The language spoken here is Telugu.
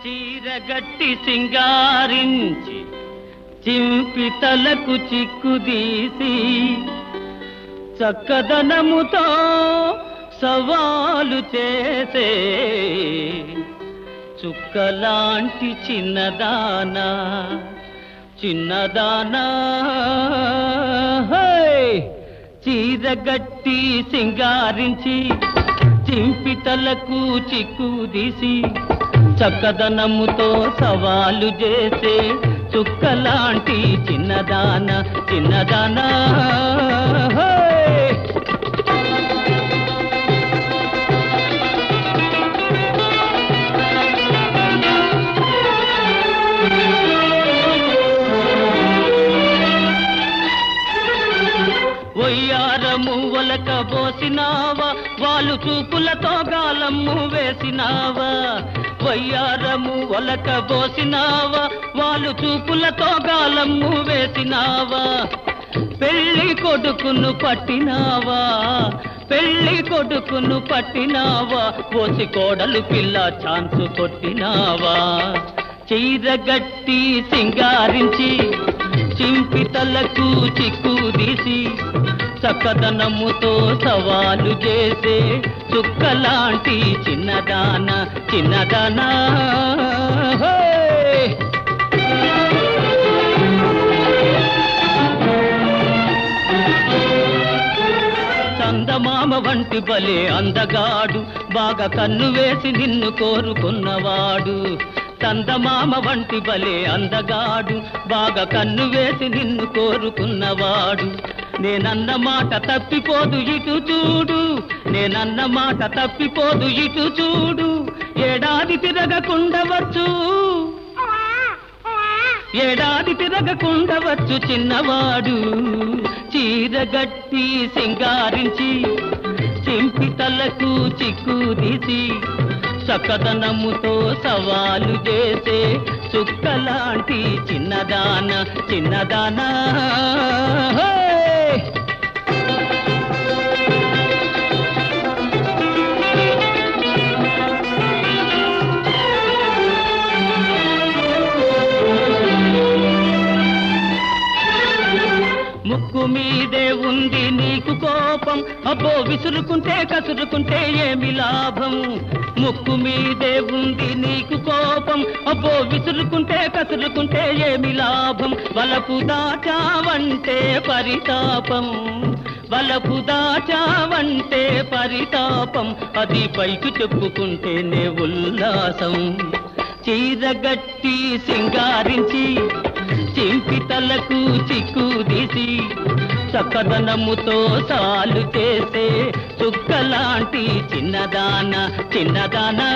చీరగట్టి సింగారించి చింపి తలకు చిక్కుదీసి చక్కదనముతో సవాలు చేసే చుక్కలాంటి చిన్నదానా చిన్నదానా చీరగట్టి సింగారించి చింపి తలకు చిక్కుదీసి చక్కదనముతో సవాలు చేసే చుక్కలాంటి చిన్నదాన చిన్నదానా వయ్యారము ఒలక పోసినావా వాళ్ళు చూపులతో గాలమ్ము వేసినావా వయ్యారము ఒలక పోసినావా వాళ్ళు చూపులతో గాలమ్ము వేసినావా పెళ్లి కొడుకును పట్టినావా పెళ్లి కొడుకును పట్టినావా పోసి కోడలు పిల్ల ఛాన్సు కొట్టినావా చీరగట్టి సింగారించి చింపి తలకు చిక్కుదీసి చక్కదనముతో సవాలు చేసే చుక్కలాంటి చిన్నదాన చిన్నదానా చందమామ వంటి బలే అందగాడు బాగా కన్ను వేసి నిన్ను కోరుకున్నవాడు చందమామ వంటి బలే అందగాడు బాగా కన్ను వేసి నిన్ను కోరుకున్నవాడు నేనన్న మాట తప్పిపోదు ఇటు చూడు నేనన్న మాట తప్పిపోదు ఇటు చూడు ఏడాది తిరగకుండవచ్చు ఏడాది తిరగకుండవచ్చు చిన్నవాడు చీరగట్టి సింగారించి చింపి తలకు చిక్కుదీసి చక్కదనముతో సవాలు చేసే చుక్కలాంటి చిన్నదాన చిన్నదానా ముక్కు మీదే ఉంది నీకు కోపం అబ్బో విసురుకుంటే కసురుకుంటే ఏమి లాభం ముక్కు మీదే ఉంది నీకు కోపం అబ్బో విసురుకుంటే కసురుకుంటే ఏమి లాభం వలపు దాచావంటే పరితాపం వలపు దాచావంటే పరితాపం అది పైకి చెప్పుకుంటేనే ఉల్లాసం చీరగట్టి సింగారించి చింపి తలకు చిక్కుదీసి చక్కదనముతో సాలు చేసే చుక్కలాంటి చిన్నదాన చిన్నదానా